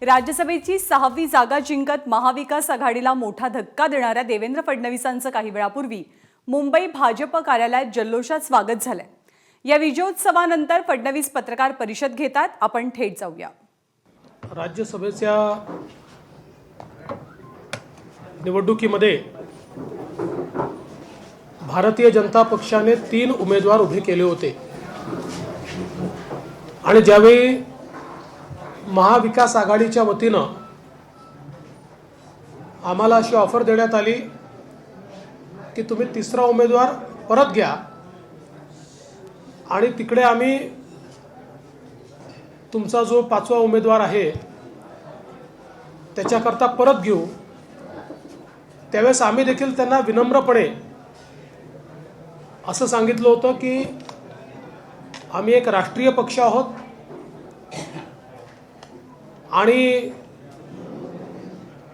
राज्यसभेची 6वी जागा जिंकत महाविकास आघाडीला मोठा धक्का देणाऱ्या देवेंद्र फडणवीसांचं काही वेळापूर्वी मुंबई भाजप कार्यालयात जल्लोषात स्वागत झालंय। या विजयोत्सवानंतर फडणवीस पत्रकार परिषद घेतात। आपण थेट जाऊया। राज्यसभेच्या निवडणुकीमध्ये भारतीय जनता पक्षाने 3 उमेदवार उभे केले होते आणि ज्यावेळी महाविकास आघाडीच्या वतीनं आम्हाला अशी ऑफर देण्यात आली की तुम्ही तिसरा उमेदवार परत घ्या आणि तिकडे आम्ही तुमचा जो 5वा उमेदवार आहे त्याच्याकरता परत घेऊ। त्यावेळेस आम्ही देखील त्यांना विनम्रपणे असं सांगितलं होतं की आम्ही एक राष्ट्रीय पक्ष आहोत आणि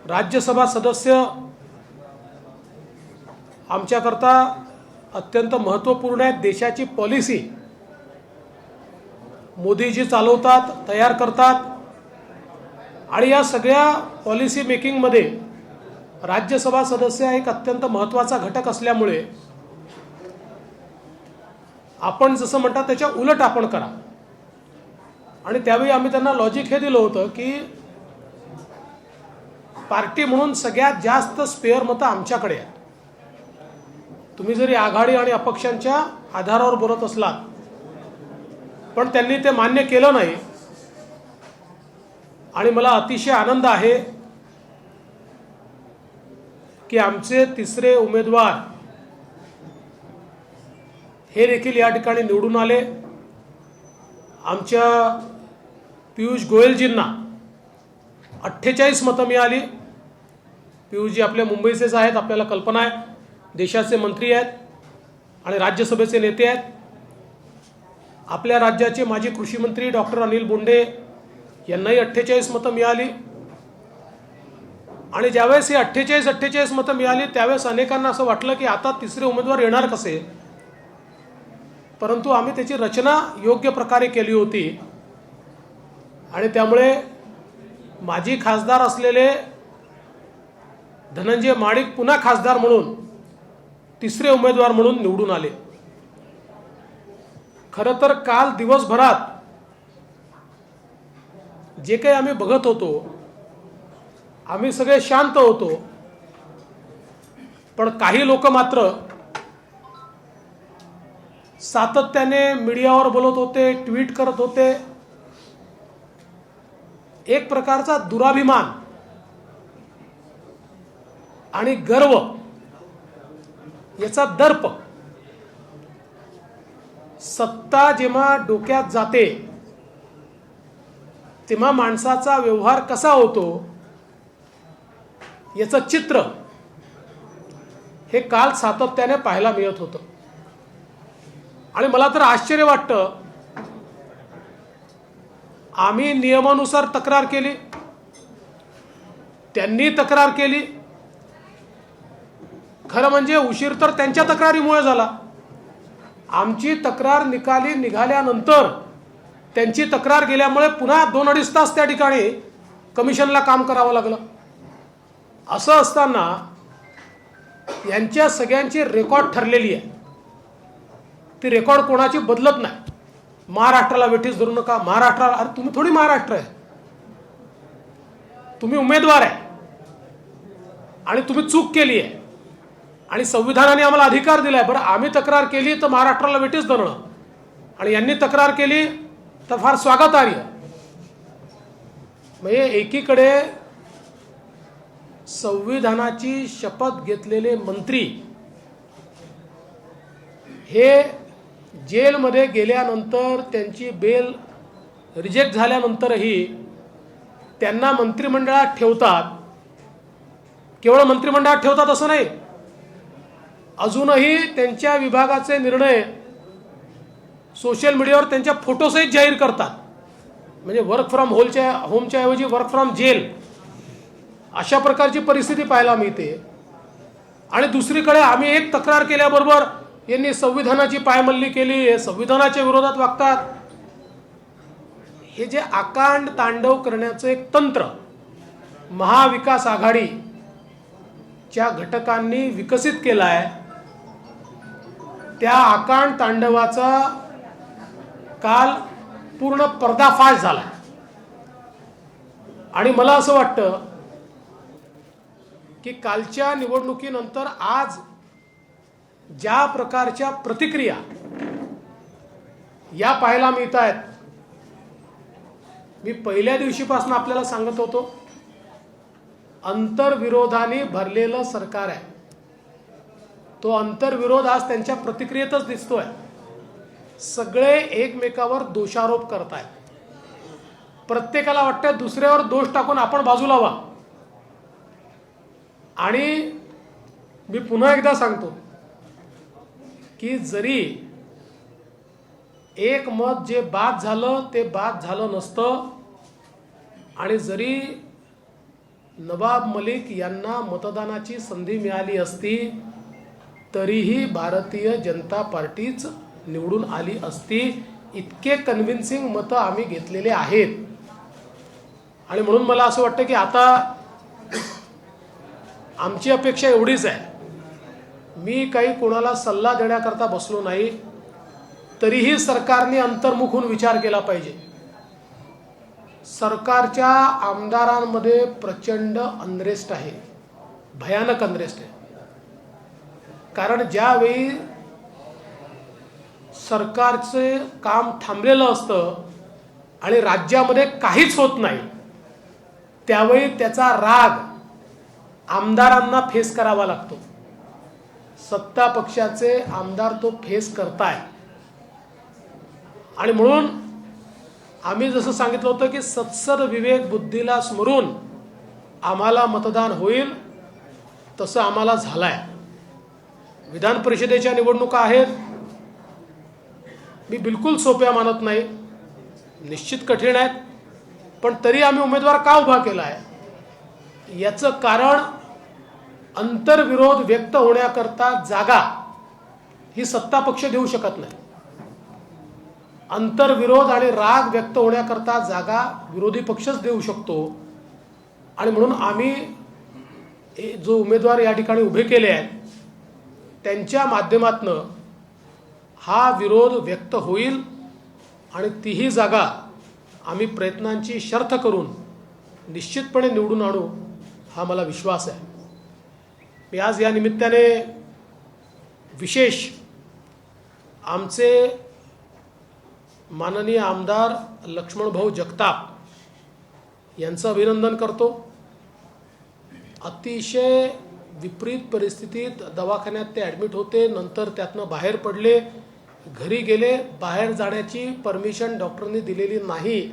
राज्यसभा सदस्य आमच्याकरता अत्यंत महत्त्वपूर्ण आहे। देशाची पॉलिसी मोदीजी चालवतात, तयार करतात आणि या सगळ्या पॉलिसी मेकिंगमध्ये राज्यसभा सदस्य एक अत्यंत महत्त्वाचा घटक असल्यामुळे आपण जसं म्हणता त्याच्या उलट आपण करा। आणि त्यावेळी आम्ही त्यांना लॉजिक हे दिलं होतं की पार्टी म्हणून सगळ्यात जास्त स्पेअर मतं आमच्याकडे आहेत। तुम्ही जरी आघाडी आणि अपक्षांच्या आधारावर बोलत असलात पण त्यांनी ते मान्य केलं नाही आणि मला अतिशय आनंद आहे की आमचे तिसरे उमेदवार हे देखील या ठिकाणी निवडून आले। आमच्या पियुष गोयलजींना 48 मतं मिळाली। पियुषजी आपल्या मुंबईचेच आहेत, आपल्याला कल्पना आहे, देशाचे मंत्री आहेत आणि राज्यसभेचे नेते आहेत। आपल्या राज्याचे माजी कृषी मंत्री डॉक्टर अनिल बोंडे यांनाही 48 मतं मिळाली आणि ज्यावेळेस हे 48 मतं मिळाली त्यावेळेस अनेकांना असं वाटलं की आता तिसरे उमेदवार येणार कसे, परंतु आम्ही त्याची रचना योग्य प्रकारे केली होती आणि त्यामुळे माजी खासदार असलेले धनंजय माडिक पुन्हा खासदार म्हणून तिसरे उमेदवार म्हणून निवडून आले। खरं तर काल दिवसभरात जे काही आम्ही बघत होतो आम्ही सगळे शांत होतो, पण काही लोक मात्र सातत्याने मीडियावर बोलत होते, ट्विट करत होते। एक प्रकारचा दुराभिमान आणि गर्व याचा दर्प, सत्ता जेव्हा डोक्यात जाते तेव्हा माणसाचा व्यवहार कसा होतो याचं चित्र हे काल सातत्याने पाहायला मिळत होतं। आणि मला तर आश्चर्य वाटतं, आम्ही नियमानुसार तक्रार केली, त्यांनी तक्रार केली। खरं म्हणजे उशीर तर त्यांच्या तक्रारीमुळे झाला। आमची तक्रार निकाली निघाल्यानंतर त्यांची तक्रार गेल्यामुळे पुन्हा 2-2.5 तास त्या ठिकाणी कमिशनला काम करावं लागलं। असं असताना यांच्या सगळ्यांची रेकॉर्ड ठरलेली आहे, ती रेकॉर्ड कोणाची बदलत नाही। महाराष्ट्राला वेठीस धरू नका, महाराष्ट्राला, अरे तुम्ही थोडी महाराष्ट्र आहे, तुम्ही उमेदवार आहे आणि तुम्ही चूक केली आहे आणि संविधानाने आम्हाला अधिकार दिलाय। बरं, आम्ही तक्रार केली तर महाराष्ट्राला वेठीस धरणं आणि यांनी तक्रार केली तर फार स्वागतार्ह। म्हणजे एकीकडे संविधानाची शपथ घेतलेले मंत्री हे जेलमध्ये गेल्यानंतर त्यांची बेल रिजेक्ट झाल्यानंतरही त्यांना मंत्रिमंडळात ठेवतात। केवळ मंत्रिमंडळात ठेवतात असं नाही, अजूनही त्यांच्या विभागाचे निर्णय सोशल मीडियावर त्यांच्या फोटोसहित जाहीर करतात। म्हणजे वर्क फ्रॉम होमच्या ऐवजी वर्क फ्रॉम जेल अशा प्रकारची परिस्थिती पाहायला मिळते। आणि दुसरीकडे आम्ही एक तक्रार केल्याबरोबर यांनी संविधानाची पायमल्ली केली, संविधानाच्या विरोधात वागतात। हे जे आकांड तांडव करण्याचं एक तंत्र महाविकास आघाडीच्या घटकांनी विकसित केलं आहे, त्या आकांड तांडवाचा काल पूर्ण पर्दाफाश झाला. आणि मला असं वाटतं की कालच्या निवडणुकीनंतर आज ज्या प्रकारच्या प्रतिक्रिया या पाहायला मिळत आहेत, मी पहिल्या दिवशीपासून आपल्याला सांगत होतो, अंतर्विरोधाने भरलेलं सरकार आहे. तो अंतर्विरोध आज त्यांच्या प्रतिक्रियेतच दिसतोय. सगळे एकमेकावर दोषारोप करतायत. प्रत्येकाला वाटतं दुसऱ्यावर दोष टाकून आपण बाजूला व्हा. आणि मी पुन्हा एकदा सांगतो की जरी एक मत जे बाद झालं ते बाद झालं नसतं, आणि जरी नवाब मलिक यांना मतदानाची संधी मिळाली असती तरीही भारतीय जनता पार्टीच निवडून आली असती. इतके कन्व्हिन्सिंग मतं आम्ही घेतलेले आहेत. आणि म्हणून मला असं वाटतं की आता आमची अपेक्षा एवढीच आहे, मी काही कोणाला सल्ला देण्याकरता बसलो नाही, तरीही सरकारने अंतर्मुख होऊन विचार केला पाहिजे. सरकारच्या आमदारांमध्ये प्रचंड अनरेस्ट आहे, भयानक अनरेस्ट आहे. कारण ज्यावेळी सरकारचे काम थांबलेलं असतं आणि राज्यामध्ये काहीच होत नाही, त्यावेळी त्याचा राग आमदारांना फेस करावा लागतो. सत्ता पक्षाचे आमदार तो फेस करताय. आणि म्हणून आम्ही जसं सांगितलं होतं की सत्सद विवेक बुद्धीला स्मरून आम्हाला मतदान होईल, तसं आम्हाला झालंय. विधान परिषदेच्या निवडणुका आहेत, मी बिलकुल सोप्या मानत नाही, निश्चित कठीण आहेत. पण तरी आम्ही उमेदवार का उभा केला आहे याचं कारण अंतर्विरोध व्यक्त होण्याकरता जागा ही सत्ता पक्ष देऊ शकत नाही. अंतर्विरोध आणि राग व्यक्त होण्याकरता जागा विरोधी पक्षच देऊ शकतो. आणि म्हणून आम्ही जो उमेदवार या ठिकाणी उभे केले आहेत त्यांच्या माध्यमातून हा विरोध व्यक्त होईल आणि तीही जागा आम्ही प्रयत्नांची शर्थ करून निश्चितपणे निवडून आणू, हा मला विश्वास आहे. मी आज या निमित्ताने विशेष आमचे माननीय आमदार लक्ष्मणभाऊ जगताप यांचं अभिनंदन करतो. अतिशय विपरीत परिस्थितीत दवाखान्यात ते ॲडमिट होते, नंतर त्यातनं बाहेर पडले, घरी गेले, बाहेर जाण्याची परमिशन डॉक्टरांनी दिलेली नाही.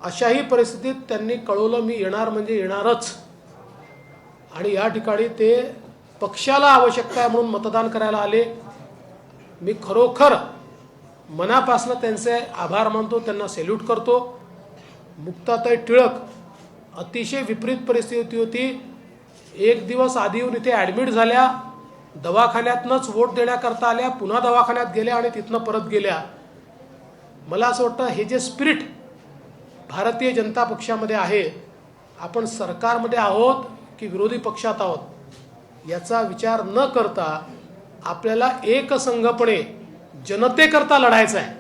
अशाही परिस्थितीत त्यांनी कळवलं मी येणार म्हणजे येणारच. आणि या ठिकाणी ते पक्षाला आवश्यकता आहे म्हणून मतदान करायला आले. मी खरोखर मनापासून त्यांचे आभार मानतो, त्यांना सॅल्यूट करतो. मुक्ताताई टिळक अतिशय विपरीत परिस्थिती होती, एक दिवस आधी येऊन इथे ॲडमिट झाल्या, दवाखान्यातनंच वोट देण्याकरता आल्या, पुन्हा दवाखान्यात गेल्या आणि तिथनं परत गेल्या. मला असं वाटतं हे जे स्पिरिट भारतीय जनता पक्षामध्ये आहे, आपण सरकारमध्ये आहोत की विरोधी पक्षात आहोत याचा विचार न करता आपल्याला एकसंघपणे जनतेकरता लढायचं आहे.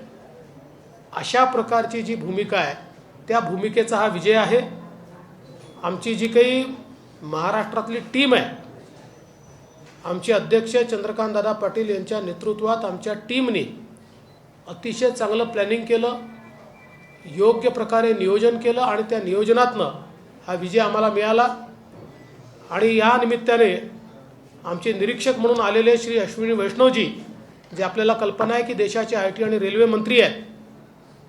अशा प्रकारची जी भूमिका आहे त्या भूमिकेचा हा विजय आहे. आमची जी काही महाराष्ट्रातली टीम आहे, आमचे अध्यक्ष चंद्रकांत दादा पाटील यांच्या नेतृत्वात आमच्या टीमने अतिशय चांगलं प्लॅनिंग केलं, योग्य प्रकारे नियोजन केलं आणि त्या नियोजनातनं हा विजय आम्हाला मिळाला. आणि या निमित्ताने आमचे निरीक्षक म्हणून आलेले श्री अश्विनी वैष्णवजी, जे आपल्याला कल्पना आहे की देशाचे IT आणि रेल्वे मंत्री आहेत,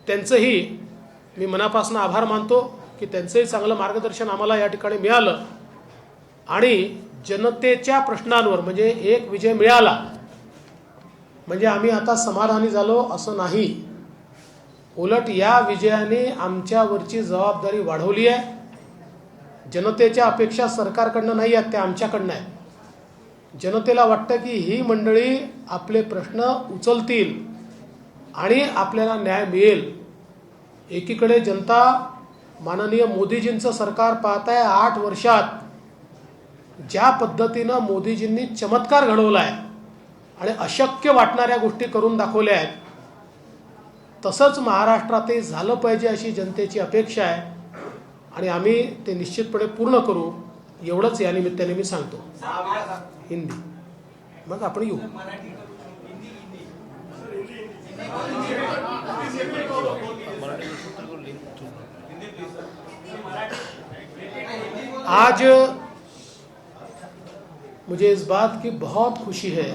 त्यांचंही मी मनापासून आभार मानतो की त्यांचंही चांगलं मार्गदर्शन आम्हाला या ठिकाणी मिळालं. आणि जनतेच्या प्रश्नांवर म्हणजे एक विजय मिळाला म्हणजे आम्ही आता समाधानी झालो असं नाही. उलट या विजयाने आमच्यावरची जबाबदारी वाढवली आहे. जनतेच्या अपेक्षा सरकारकडनं नाही आहेत, त्या आमच्याकडनं आहे. जनतेला वाटतं की ही मंडळी आपले प्रश्न उचलतील आणि आपल्याला न्याय मिळेल. एकीकडे जनता माननीय मोदीजींचं सरकार पाहत आहे. 8 वर्षात ज्या पद्धतीनं मोदीजींनी चमत्कार घडवला आहे आणि अशक्य वाटणाऱ्या गोष्टी करून दाखवल्या आहेत, तसंच महाराष्ट्रातही झालं पाहिजे अशी जनतेची अपेक्षा आहे आणि आम्ही ते निश्चितपणे पूर्ण करू, एवढंच या निमित्ताने मी सांगतो. हिंदी मग आपण येऊ. आज मुझे इस बात की बहुत खुशी है,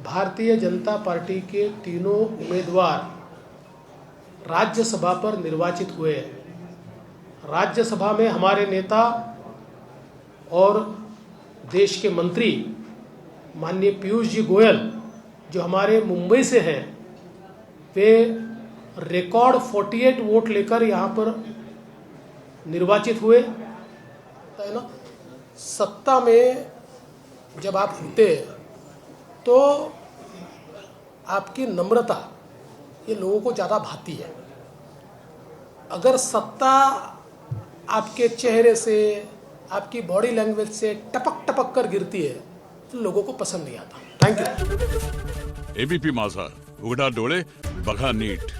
भारतीय जनता पार्टी के तीनों उम्मीदवार राज्यसभा पर निर्वाचित हुए हैं. राज्यसभा में हमारे नेता और देश के मंत्री माननीय पीयूष जी गोयल, जो हमारे मुंबई से हैं, वे रिकॉर्ड 48 वोट लेकर यहाँ पर निर्वाचित हुए. है ना, सत्ता में जब आप होते हैं तो आपकी नम्रता ये लोगों को ज़्यादा भाती है. अगर सत्ता आपके चेहरे से, आपकी बॉडी लैंग्वेज से टपक टपक कर गिरती है तो लोगों को पसंद नहीं आता. Thank you. एबीपी माझा, उघडा डोळे बघा नीट.